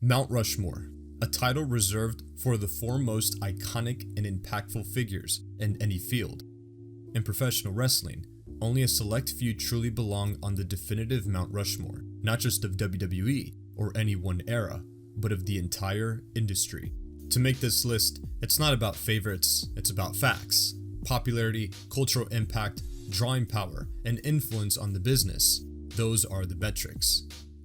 Mount Rushmore, a title reserved for the foremost iconic and impactful figures in any field. In professional wrestling, only a select few truly belong on the definitive Mount Rushmore, not just of WWE or any one era, but of the entire industry. To make this list, it's not about favorites, it's about facts, popularity, cultural impact, drawing power, and influence on the business. Those are the metrics.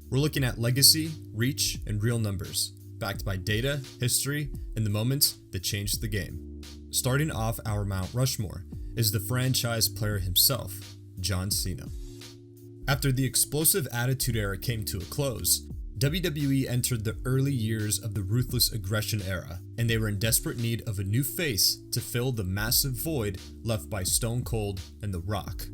We're looking at legacy, reach, and real numbers, backed by data, history, and the moments that changed the game. Starting off our Mount Rushmore is the franchise player himself, John Cena. After the explosive Attitude Era came to a close, WWE entered the early years of the Ruthless Aggression Era, and they were in desperate need of a new face to fill the massive void left by Stone Cold and The Rock.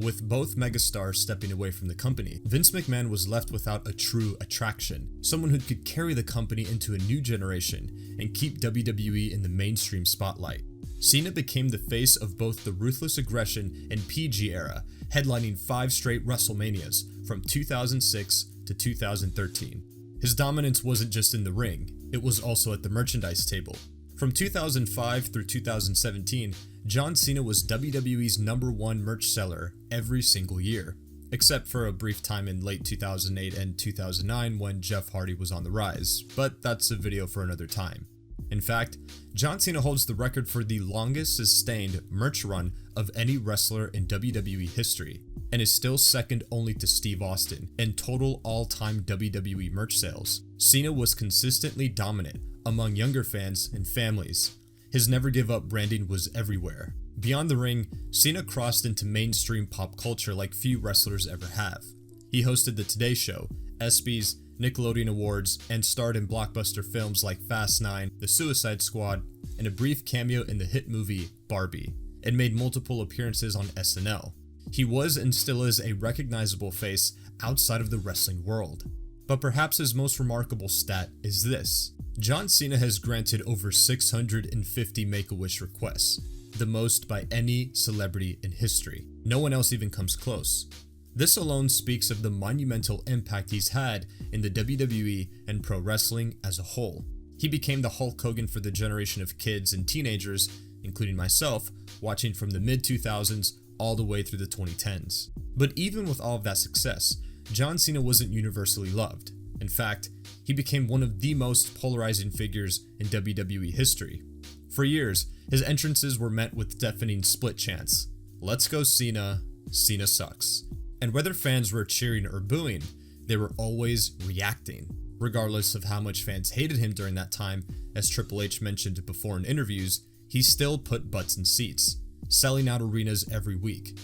With both megastars stepping away from the company, Vince McMahon was left without a true attraction, someone who could carry the company into a new generation and keep WWE in the mainstream spotlight. Cena became the face of both the Ruthless Aggression and PG era, headlining 5 straight WrestleManias from 2006 to 2013. His dominance wasn't just in the ring, it was also at the merchandise table. From 2005 through 2017, John Cena was WWE's #1 merch seller every single year, except for a brief time in late 2008 and 2009 when Jeff Hardy was on the rise, but that's a video for another time. In fact, John Cena holds the record for the longest sustained merch run of any wrestler in WWE history, and is still second only to Steve Austin in total all-time WWE merch sales. Cena was consistently dominant among younger fans and families. His never-give-up branding was everywhere. Beyond the ring, Cena crossed into mainstream pop culture like few wrestlers ever have. He hosted The Today Show, ESPYs, Nickelodeon Awards, and starred in blockbuster films like Fast 9, The Suicide Squad, and a brief cameo in the hit movie Barbie, and made multiple appearances on SNL. He was and still is a recognizable face outside of the wrestling world. But perhaps his most remarkable stat is this. John Cena has granted over 650 Make-A-Wish requests, the most by any celebrity in history. No one else even comes close. This alone speaks of the monumental impact he's had in the WWE and pro wrestling as a whole. He became the Hulk Hogan for the generation of kids and teenagers, including myself, watching from the mid-2000s all the way through the 2010s. But even with all of that success, John Cena wasn't universally loved. In fact, he became one of the most polarizing figures in WWE history. For years, his entrances were met with deafening split chants. Let's go Cena, Cena sucks. And whether fans were cheering or booing, they were always reacting. Regardless of how much fans hated him during that time, as Triple H mentioned before in interviews, he still put butts in seats, selling out arenas every week.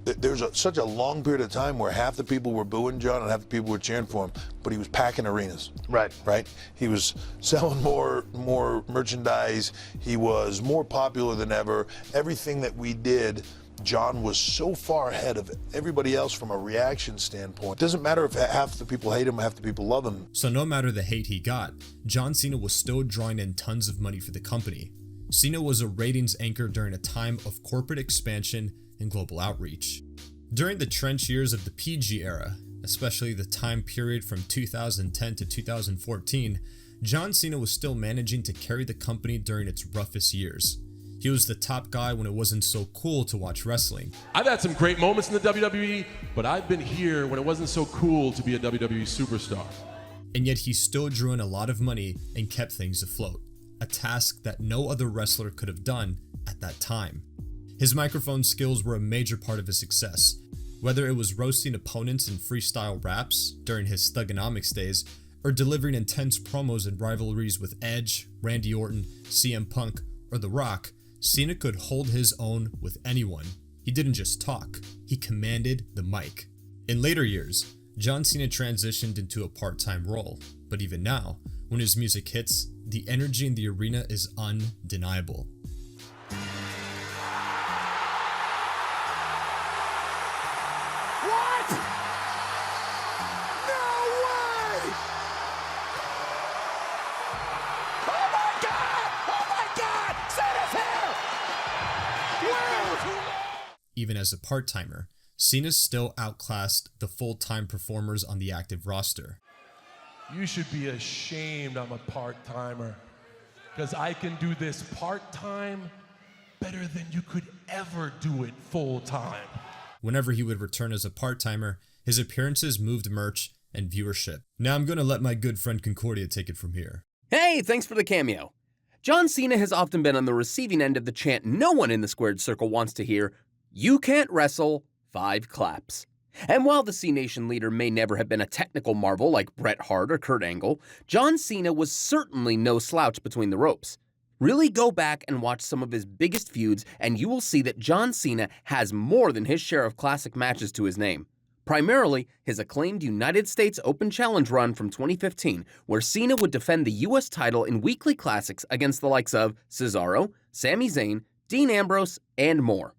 There's such a long period of time where half the people were booing John and half the people were cheering for him, but he was packing arenas. Right. He was selling more merchandise. He was more popular than ever. Everything that we did, John was so far ahead of everybody else from a reaction standpoint. It doesn't matter if half the people hate him, half the people love him. So no matter the hate he got, John Cena was still drawing in tons of money for the company. Cena was a ratings anchor during a time of corporate expansion and global outreach. During the trench years of the PG era, especially the time period from 2010 to 2014, John Cena was still managing to carry the company during its roughest years. He was the top guy when it wasn't so cool to watch wrestling. I've had some great moments in the WWE, but I've been here when it wasn't so cool to be a WWE superstar. And yet he still drew in a lot of money and kept things afloat, a task that no other wrestler could have done at that time. His microphone skills were a major part of his success, whether it was roasting opponents in freestyle raps during his Thugonomics days, or delivering intense promos in rivalries with Edge, Randy Orton, CM Punk, or The Rock. Cena could hold his own with anyone. He didn't just talk, he commanded the mic. In later years, John Cena transitioned into a part-time role, but even now, when his music hits, the energy in the arena is undeniable. What? No way! Oh my God! Oh my God! Cena's here! Even as a part-timer, Cena still outclassed the full-time performers on the active roster. You should be ashamed I'm a part-timer, because I can do this part-time better than you could ever do it full-time. Whenever he would return as a part-timer, his appearances moved merch and viewership. Now I'm gonna let my good friend Concordia take it from here. Hey, thanks for the cameo. John Cena has often been on the receiving end of the chant no one in the squared circle wants to hear, "You can't wrestle, 5 claps." And while the C-Nation leader may never have been a technical marvel like Bret Hart or Kurt Angle, John Cena was certainly no slouch between the ropes. Really go back and watch some of his biggest feuds and you will see that John Cena has more than his share of classic matches to his name. Primarily, his acclaimed United States Open Challenge run from 2015, where Cena would defend the US title in weekly classics against the likes of Cesaro, Sami Zayn, Dean Ambrose, and more.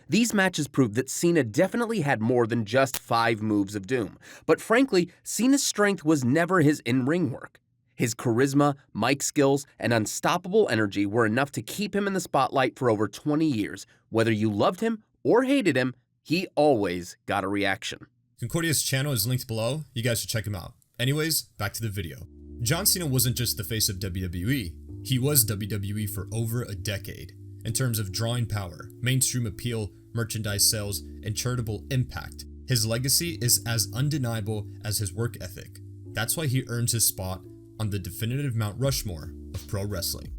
These matches proved that Cena definitely had more than just 5 moves of doom, but frankly, Cena's strength was never his in-ring work. His charisma, mic skills, and unstoppable energy were enough to keep him in the spotlight for over 20 years. Whether you loved him or hated him, he always got a reaction. Concordia's channel is linked below, you guys should check him out. Anyways, back to the video. John Cena wasn't just the face of WWE, he was WWE for over a decade. In terms of drawing power, mainstream appeal, merchandise sales, and charitable impact, his legacy is as undeniable as his work ethic. That's why he earns his spot on the definitive Mount Rushmore of pro wrestling.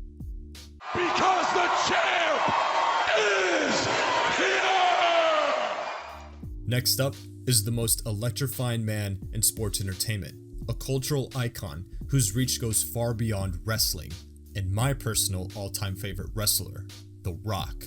Because the champ is here! Next up is the most electrifying man in sports entertainment, a cultural icon whose reach goes far beyond wrestling, and my personal all-time favorite wrestler, The Rock.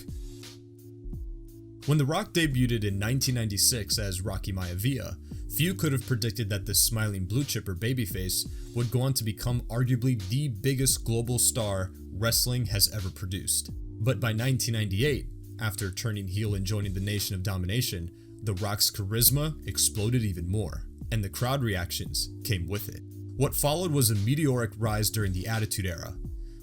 When The Rock debuted in 1996 as Rocky Maivia, few could have predicted that this smiling blue chipper babyface would go on to become arguably the biggest global star wrestling has ever produced. But by 1998, after turning heel and joining the Nation of Domination, The Rock's charisma exploded even more, and the crowd reactions came with it. What followed was a meteoric rise during the Attitude Era,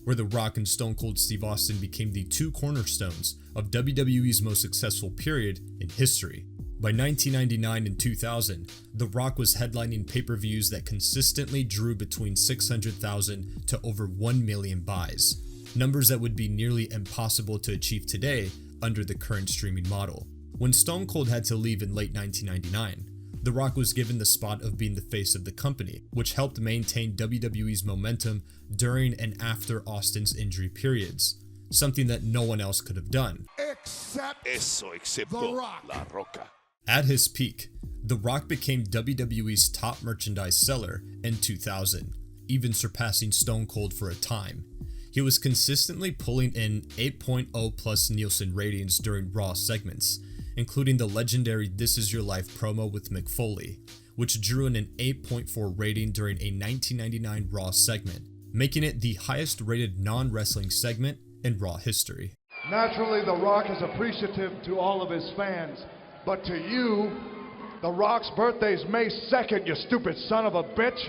where The Rock and Stone Cold Steve Austin became the 2 cornerstones of WWE's most successful period in history. By 1999 and 2000, The Rock was headlining pay-per-views that consistently drew between 600,000 to over 1 million buys, numbers that would be nearly impossible to achieve today under the current streaming model. When Stone Cold had to leave in late 1999, The Rock was given the spot of being the face of the company, which helped maintain WWE's momentum during and after Austin's injury periods, something that no one else could have done. Except The Rock. La Roca. At his peak, The Rock became WWE's top merchandise seller in 2000, even surpassing Stone Cold for a time. He was consistently pulling in 8.0 plus Nielsen ratings during Raw segments, including the legendary This Is Your Life promo with Mick Foley, which drew in an 8.4 rating during a 1999 Raw segment, making it the highest rated non-wrestling segment in Raw history. Naturally, The Rock is appreciative to all of his fans, but to you, The Rock's birthday's May 2nd, you stupid son of a bitch.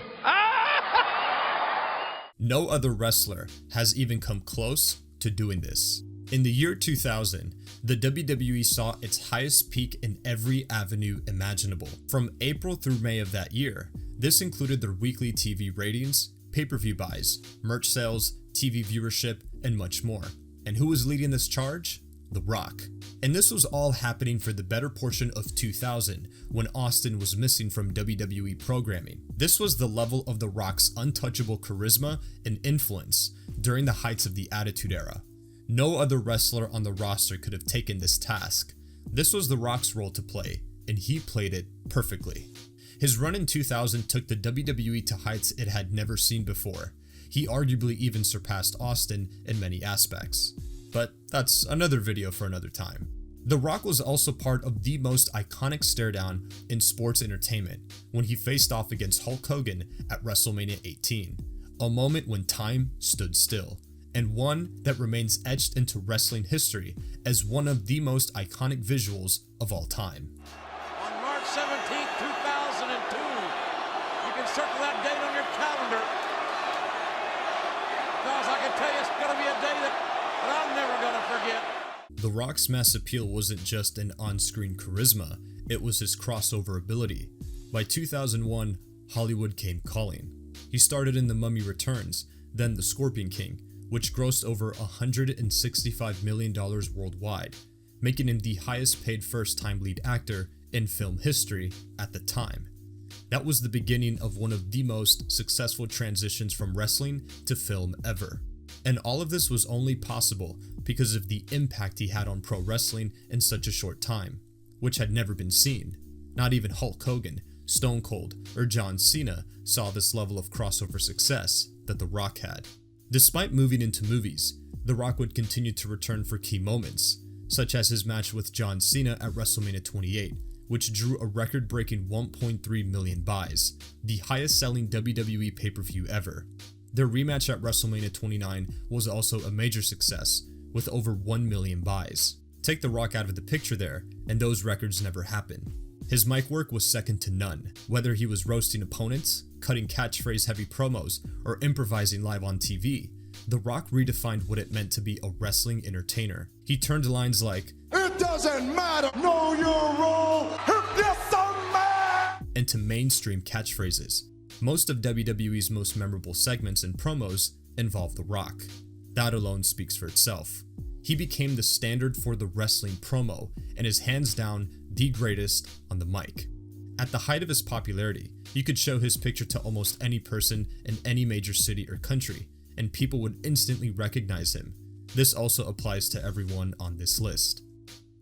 No other wrestler has even come close to doing this. In the year 2000, the WWE saw its highest peak in every avenue imaginable. From April through May of that year, this included their weekly TV ratings, pay-per-view buys, merch sales, TV viewership, and much more. And who was leading this charge? The Rock. And this was all happening for the better portion of 2000, when Austin was missing from WWE programming. This was the level of The Rock's untouchable charisma and influence during the heights of the Attitude Era. No other wrestler on the roster could have taken this task. This was The Rock's role to play, and he played it perfectly. His run in 2000 took the WWE to heights it had never seen before. He arguably even surpassed Austin in many aspects. But that's another video for another time. The Rock was also part of the most iconic stare-down in sports entertainment when he faced off against Hulk Hogan at WrestleMania 18, a moment when time stood still, and one that remains etched into wrestling history as one of the most iconic visuals of all time. On March 17th, 2002, you can circle that date on your calendar, because I can tell you it's going to be a day that I'm never going to forget. The Rock's mass appeal wasn't just an on-screen charisma, it was his crossover ability. By 2001, Hollywood came calling. He started in The Mummy Returns, then The Scorpion King, which grossed over $165 million worldwide, making him the highest paid first-time lead actor in film history at the time. That was the beginning of one of the most successful transitions from wrestling to film ever. And all of this was only possible because of the impact he had on pro wrestling in such a short time, which had never been seen. Not even Hulk Hogan, Stone Cold, or John Cena saw this level of crossover success that The Rock had. Despite moving into movies, The Rock would continue to return for key moments, such as his match with John Cena at WrestleMania 28, which drew a record-breaking 1.3 million buys, the highest-selling WWE pay-per-view ever. Their rematch at WrestleMania 29 was also a major success, with over 1 million buys. Take The Rock out of the picture there, and those records never happened. His mic work was second to none, whether he was roasting opponents, cutting catchphrase-heavy promos, or improvising live on TV. The Rock redefined what it meant to be a wrestling entertainer. He turned lines like, "It doesn't matter, know your role, if you're so mad," into mainstream catchphrases. Most of WWE's most memorable segments and promos involve The Rock. That alone speaks for itself. He became the standard for the wrestling promo and is hands down the greatest on the mic. At the height of his popularity, you could show his picture to almost any person in any major city or country, and people would instantly recognize him. This also applies to everyone on this list.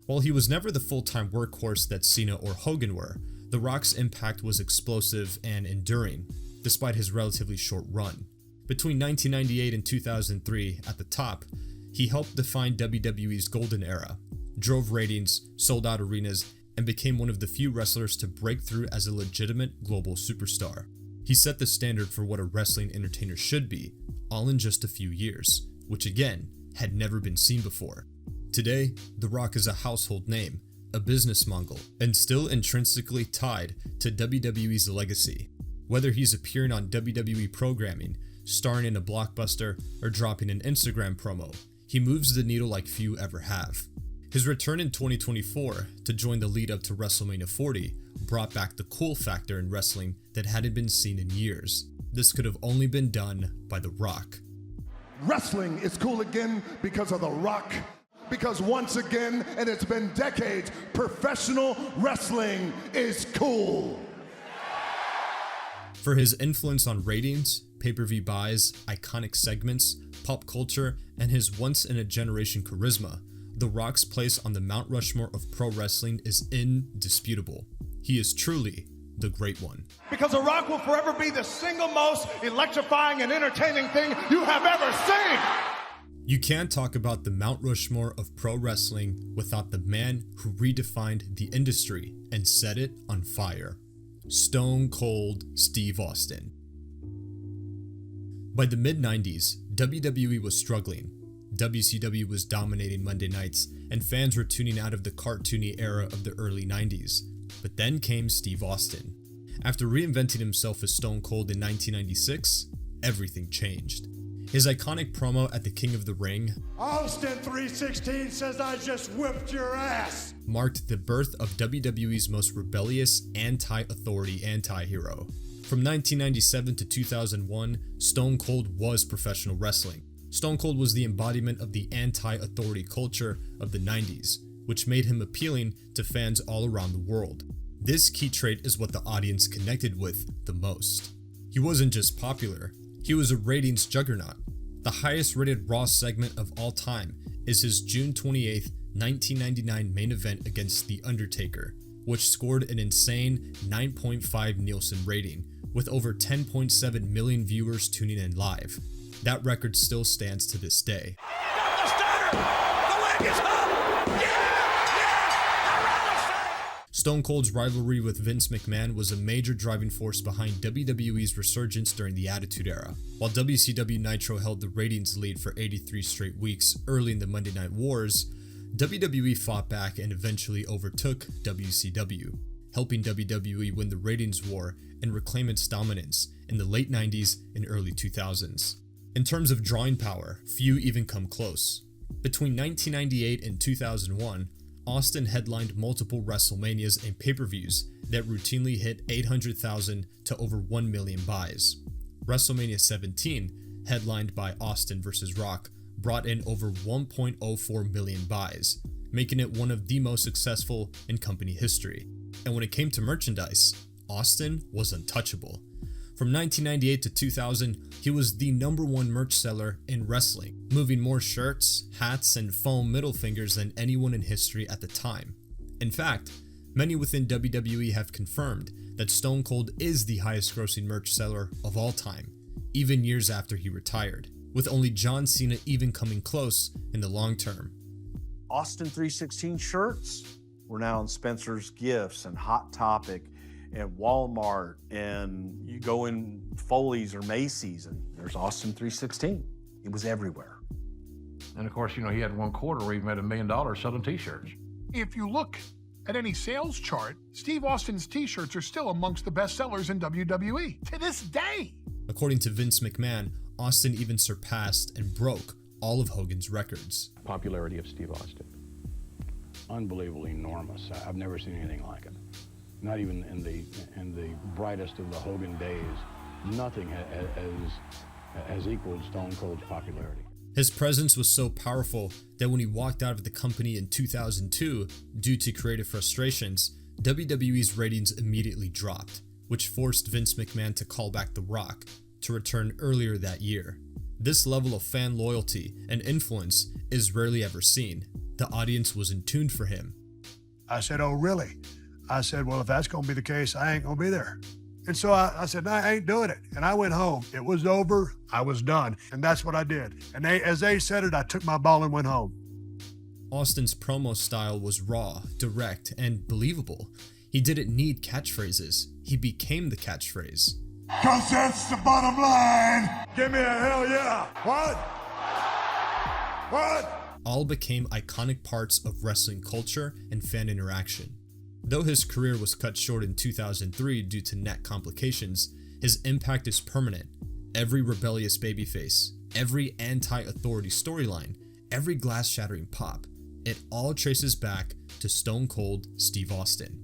While he was never the full-time workhorse that Cena or Hogan were, The Rock's impact was explosive and enduring, despite his relatively short run. Between 1998 and 2003, at the top, he helped define WWE's golden era, drove ratings, sold out arenas, and became one of the few wrestlers to break through as a legitimate global superstar. He set the standard for what a wrestling entertainer should be, all in just a few years, which again, had never been seen before. Today, The Rock is a household name, a business mogul, and still intrinsically tied to WWE's legacy. Whether he's appearing on WWE programming, starring in a blockbuster, or dropping an Instagram promo, he moves the needle like few ever have. His return in 2024 to join the lead up to WrestleMania 40 brought back the cool factor in wrestling that hadn't been seen in years. This could have only been done by The Rock. Wrestling is cool again because of The Rock. Because once again, and it's been decades, professional wrestling is cool. For his influence on ratings, pay-per-view buys, iconic segments, pop culture, and his once-in-a-generation charisma, The Rock's place on the Mount Rushmore of pro wrestling is indisputable. He is truly the Great One. Because The Rock will forever be the single most electrifying and entertaining thing you have ever seen. You can't talk about the Mount Rushmore of pro wrestling without the man who redefined the industry and set it on fire. Stone Cold Steve Austin. By the mid-90s, WWE was struggling. WCW was dominating Monday nights, and fans were tuning out of the cartoony era of the early 90s. But then came Steve Austin. After reinventing himself as Stone Cold in 1996, everything changed. His iconic promo at the King of the Ring, Austin 316 says I just whipped your ass, marked the birth of WWE's most rebellious anti-authority anti-hero. From 1997 to 2001, Stone Cold was professional wrestling. Stone Cold was the embodiment of the anti-authority culture of the 90s, which made him appealing to fans all around the world. This key trait is what the audience connected with the most. He wasn't just popular, he was a ratings juggernaut. The highest rated Raw segment of all time is his June 28, 1999 main event against The Undertaker, which scored an insane 9.5 Nielsen rating, with over 10.7 million viewers tuning in live. That record still stands to this day. Down the starter. The leg is up. Stone Cold's rivalry with Vince McMahon was a major driving force behind WWE's resurgence during the Attitude Era. While WCW Nitro held the ratings lead for 83 straight weeks early in the Monday Night Wars, WWE fought back and eventually overtook WCW, helping WWE win the ratings war and reclaim its dominance in the late 90s and early 2000s. In terms of drawing power, few even come close. Between 1998 and 2001, Austin headlined multiple WrestleManias and pay-per-views that routinely hit 800,000 to over 1 million buys. WrestleMania 17, headlined by Austin vs. Rock, brought in over 1.04 million buys, making it one of the most successful in company history. And when it came to merchandise, Austin was untouchable. From 1998 to 2000, he was the #1 merch seller in wrestling, moving more shirts, hats, and foam middle fingers than anyone in history at the time. In fact, many within WWE have confirmed that Stone Cold is the highest grossing merch seller of all time, even years after he retired, with only John Cena even coming close in the long term. Austin 316 shirts were now in Spencer's Gifts and Hot Topic and Walmart, and you go in Foley's or Macy's and there's Austin 316. It was everywhere. And of course, he had one quarter where he made $1 million selling t-shirts. If you look at any sales chart, Steve Austin's t-shirts are still amongst the best sellers in WWE to this day. According to Vince McMahon, Austin even surpassed and broke all of Hogan's records. Popularity of Steve Austin, unbelievably enormous. I've never seen anything like it. Not even in the brightest of the Hogan days, nothing has equaled Stone Cold's popularity. His presence was so powerful that when he walked out of the company in 2002 due to creative frustrations, WWE's ratings immediately dropped, which forced Vince McMahon to call back The Rock to return earlier that year. This level of fan loyalty and influence is rarely ever seen. The audience was in tune for him. I said, "Oh, really?" I said, "Well, if that's going to be the case, I ain't going to be there." And so I said, "No, I ain't doing it." And I went home. It was over. I was done. And that's what I did. And as they said it, I took my ball and went home. Austin's promo style was raw, direct, and believable. He didn't need catchphrases. He became the catchphrase. Cause that's the bottom line. Give me a hell yeah. What? What? All became iconic parts of wrestling culture and fan interaction. Though his career was cut short in 2003 due to neck complications, his impact is permanent. Every rebellious babyface, every anti-authority storyline, every glass-shattering pop, it all traces back to Stone Cold Steve Austin.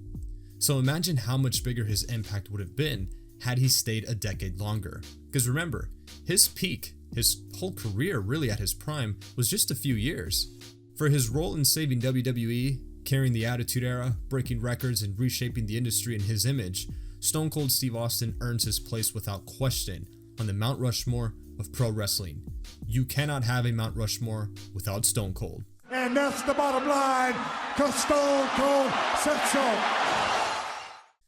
So imagine how much bigger his impact would have been had he stayed a decade longer. Because remember, his peak, his whole career really at his prime, was just a few years. For his role in saving WWE, carrying the Attitude Era, breaking records, and reshaping the industry in his image, Stone Cold Steve Austin earns his place without question on the Mount Rushmore of pro wrestling. You cannot have a Mount Rushmore without Stone Cold. And that's the bottom line, cause Stone Cold said so.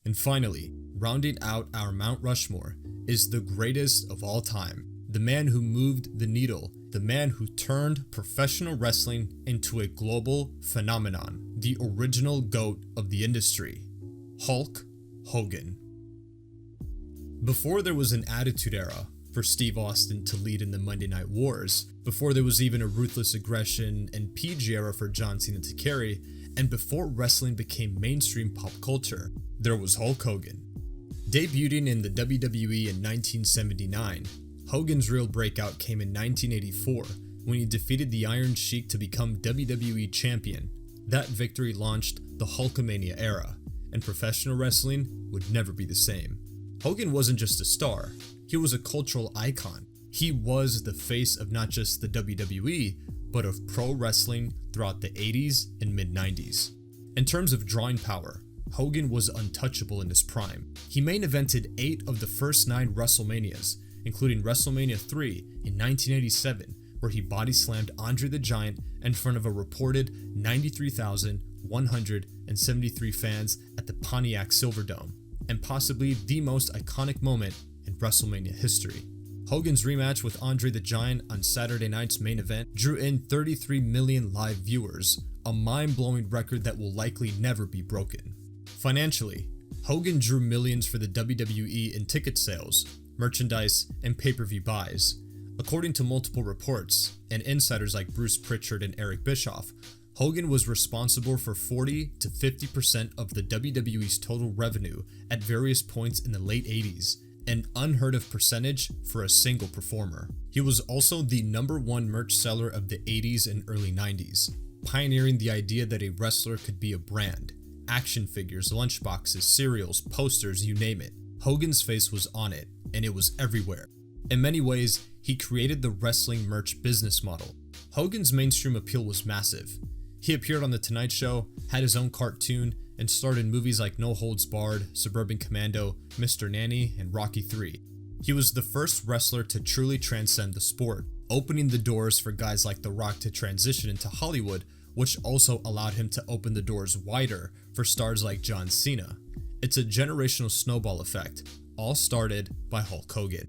And finally, rounding out our Mount Rushmore is the greatest of all time. The man who moved the needle, the man who turned professional wrestling into a global phenomenon, the original GOAT of the industry, Hulk Hogan. Before there was an Attitude Era for Steve Austin to lead in the Monday Night Wars, before there was even a Ruthless Aggression and PG era for John Cena to carry, and before wrestling became mainstream pop culture, there was Hulk Hogan. Debuting in the WWE in 1979, Hogan's real breakout came in 1984 when he defeated the Iron Sheik to become WWE Champion. That victory launched the Hulkamania era, and professional wrestling would never be the same. Hogan wasn't just a star, he was a cultural icon. He was the face of not just the WWE, but of pro wrestling throughout the 80s and mid-90s. In terms of drawing power, Hogan was untouchable in his prime. He main evented 8 of the first 9 WrestleManias, including WrestleMania 3 in 1987, where he body slammed Andre the Giant in front of a reported 93,173 fans at the Pontiac Silverdome, and possibly the most iconic moment in WrestleMania history. Hogan's rematch with Andre the Giant on Saturday night's main event drew in 33 million live viewers, a mind-blowing record that will likely never be broken. Financially, Hogan drew millions for the WWE in ticket sales, merchandise, and pay-per-view buys. According to multiple reports, and insiders like Bruce Pritchard and Eric Bischoff, Hogan was responsible for 40 to 50% of the WWE's total revenue at various points in the late 80s, an unheard of percentage for a single performer. He was also the #1 merch seller of the 80s and early 90s, pioneering the idea that a wrestler could be a brand. Action figures, lunchboxes, cereals, posters, you name it. Hogan's face was on it, and it was everywhere. In many ways, he created the wrestling merch business model. Hogan's mainstream appeal was massive. He appeared on The Tonight Show, had his own cartoon, and starred in movies like No Holds Barred, Suburban Commando, Mr. Nanny, and Rocky III. He was the first wrestler to truly transcend the sport, opening the doors for guys like The Rock to transition into Hollywood, which also allowed him to open the doors wider for stars like John Cena. It's a generational snowball effect, all started by Hulk Hogan.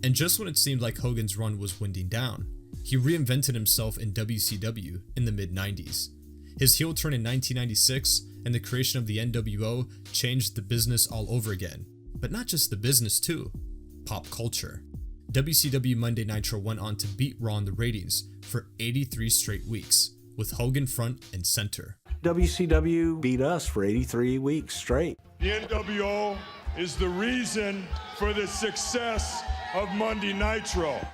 And just when it seemed like Hogan's run was winding down, he reinvented himself in WCW in the mid-90s. His heel turn in 1996 and the creation of the NWO changed the business all over again. But not just the business too, pop culture. WCW Monday Nitro went on to beat Raw in the ratings for 83 straight weeks, with Hogan front and center. WCW beat us for 83 weeks straight. The NWO is the reason for the success of Monday Nitro.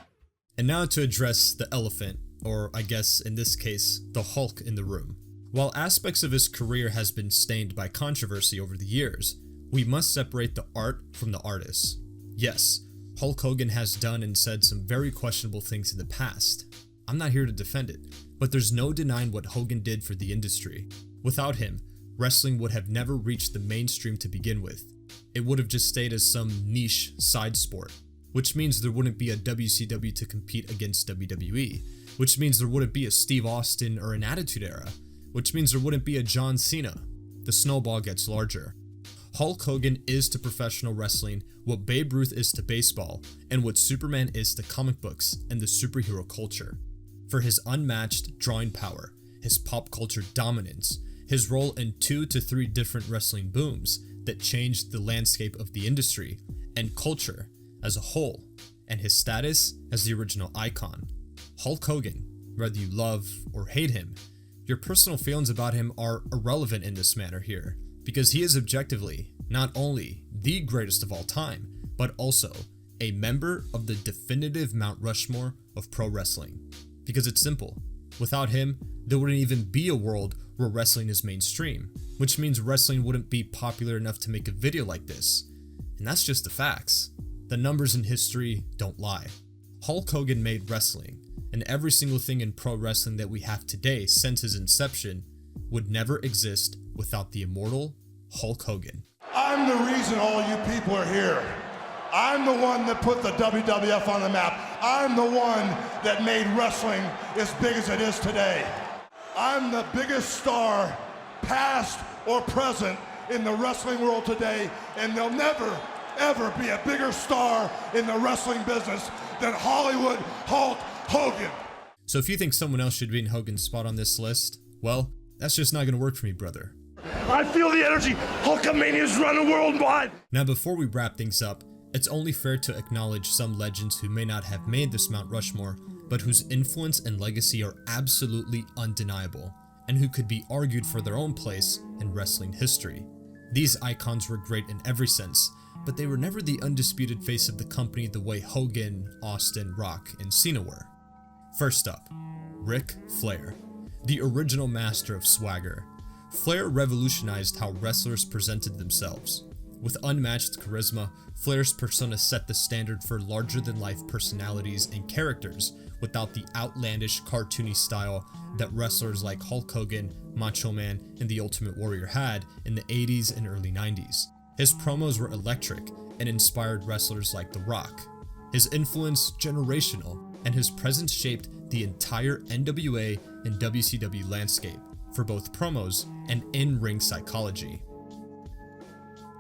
And now to address the elephant, or I guess in this case, the Hulk in the room. While aspects of his career has been stained by controversy over the years, we must separate the art from the artist. Yes, Hulk Hogan has done and said some very questionable things in the past. I'm not here to defend it, but there's no denying what Hogan did for the industry. Without him, wrestling would have never reached the mainstream to begin with. It would have just stayed as some niche side sport, which means there wouldn't be a WCW to compete against WWE, which means there wouldn't be a Steve Austin or an Attitude Era, which means there wouldn't be a John Cena. The snowball gets larger. Hulk Hogan is to professional wrestling what Babe Ruth is to baseball, and what Superman is to comic books and the superhero culture. For his unmatched drawing power, his pop culture dominance, his role in 2 to 3 different wrestling booms that changed the landscape of the industry and culture as a whole, and his status as the original icon. Hulk Hogan, whether you love or hate him, your personal feelings about him are irrelevant in this matter here, because he is objectively not only the greatest of all time, but also a member of the definitive Mount Rushmore of pro wrestling. Because it's simple, without him, there wouldn't even be a world where wrestling is mainstream, which means wrestling wouldn't be popular enough to make a video like this. And that's just the facts. The numbers in history don't lie. Hulk Hogan made wrestling, and every single thing in pro wrestling that we have today since his inception would never exist without the immortal Hulk Hogan. I'm the reason all you people are here. I'm the one that put the WWF on the map. I'm the one that made wrestling as big as it is today. I'm the biggest star, past or present, in the wrestling world today, and there'll never, ever be a bigger star in the wrestling business than Hollywood Hulk Hogan. So if you think someone else should be in Hogan's spot on this list, well, that's just not gonna work for me, brother. I feel the energy. Hulkamania is running worldwide. Now before we wrap things up, it's only fair to acknowledge some legends who may not have made this Mount Rushmore, but whose influence and legacy are absolutely undeniable, and who could be argued for their own place in wrestling history. These icons were great in every sense, but they were never the undisputed face of the company the way Hogan, Austin, Rock, and Cena were. First up, Ric Flair, the original master of swagger. Flair revolutionized how wrestlers presented themselves. With unmatched charisma, Flair's persona set the standard for larger-than-life personalities and characters without the outlandish, cartoony style that wrestlers like Hulk Hogan, Macho Man, and The Ultimate Warrior had in the 80s and early 90s. His promos were electric and inspired wrestlers like The Rock. His influence generational, and his presence shaped the entire NWA and WCW landscape for both promos and in-ring psychology.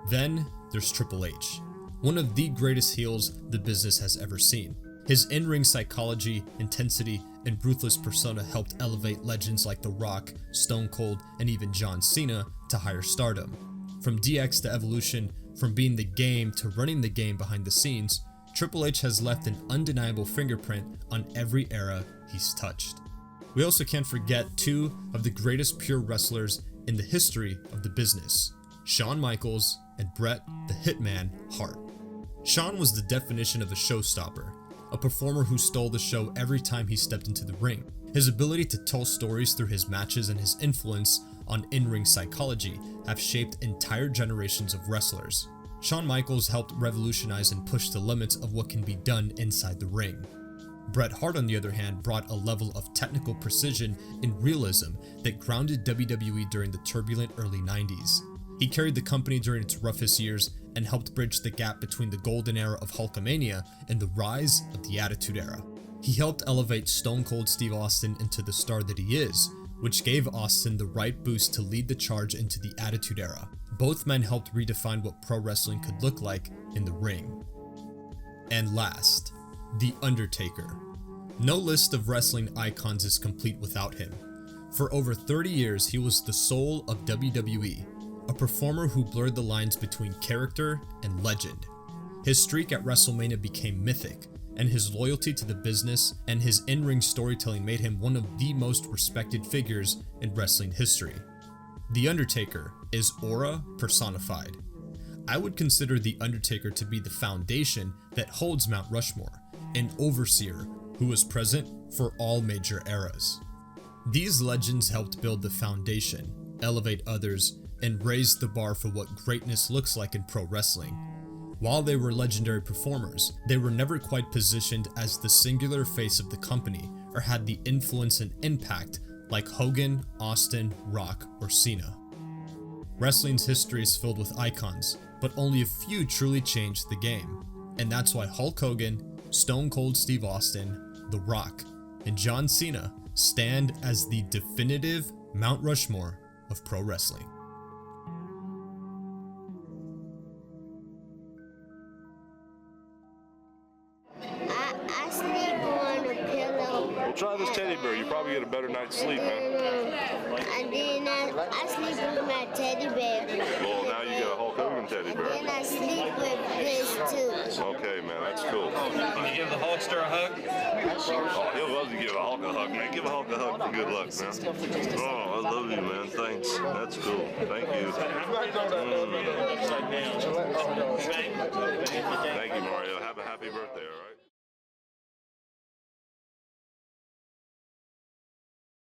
Then there's Triple H, one of the greatest heels the business has ever seen. His in-ring psychology, intensity, and ruthless persona helped elevate legends like The Rock, Stone Cold, and even John Cena to higher stardom. From DX to Evolution, from being the game to running the game behind the scenes, Triple H has left an undeniable fingerprint on every era he's touched. We also can't forget 2 of the greatest pure wrestlers in the history of the business, Shawn Michaels and Bret the Hitman Hart. Shawn was the definition of a showstopper, a performer who stole the show every time he stepped into the ring. His ability to tell stories through his matches and his influence on in-ring psychology have shaped entire generations of wrestlers. Shawn Michaels helped revolutionize and push the limits of what can be done inside the ring. Bret Hart, on the other hand, brought a level of technical precision and realism that grounded WWE during the turbulent early 90s. He carried the company during its roughest years and helped bridge the gap between the golden era of Hulkamania and the rise of the Attitude Era. He helped elevate Stone Cold Steve Austin into the star that he is, which gave Austin the right boost to lead the charge into the Attitude Era. Both men helped redefine what pro wrestling could look like in the ring. And last, The Undertaker. No list of wrestling icons is complete without him. For over 30 years, he was the soul of WWE, a performer who blurred the lines between character and legend. His streak at WrestleMania became mythic, and his loyalty to the business and his in-ring storytelling made him one of the most respected figures in wrestling history. The Undertaker is aura personified. I would consider The Undertaker to be the foundation that holds Mount Rushmore, an overseer who was present for all major eras. These legends helped build the foundation, elevate others, and raise the bar for what greatness looks like in pro wrestling. While they were legendary performers, they were never quite positioned as the singular face of the company or had the influence and impact like Hogan, Austin, Rock, or Cena. Wrestling's history is filled with icons, but only a few truly changed the game. And that's why Hulk Hogan, Stone Cold Steve Austin, The Rock, and John Cena stand as the definitive Mount Rushmore of pro wrestling. I sleep on a pillow. Well, try this teddy bear. You probably get a better night's sleep, man. And then I sleep with my teddy bear. Well, now you got a Hulk Hogan teddy bear. And I sleep with this too. Okay, man, that's cool. Can you give the Hulkster a hug? Oh, he'll love to give a Hulk a hug, man. Give a Hulk a hug for good luck, man. Oh, I love you, man. Thanks. That's cool. Thank you. Thank you, Mario. Have a happy birthday, all right?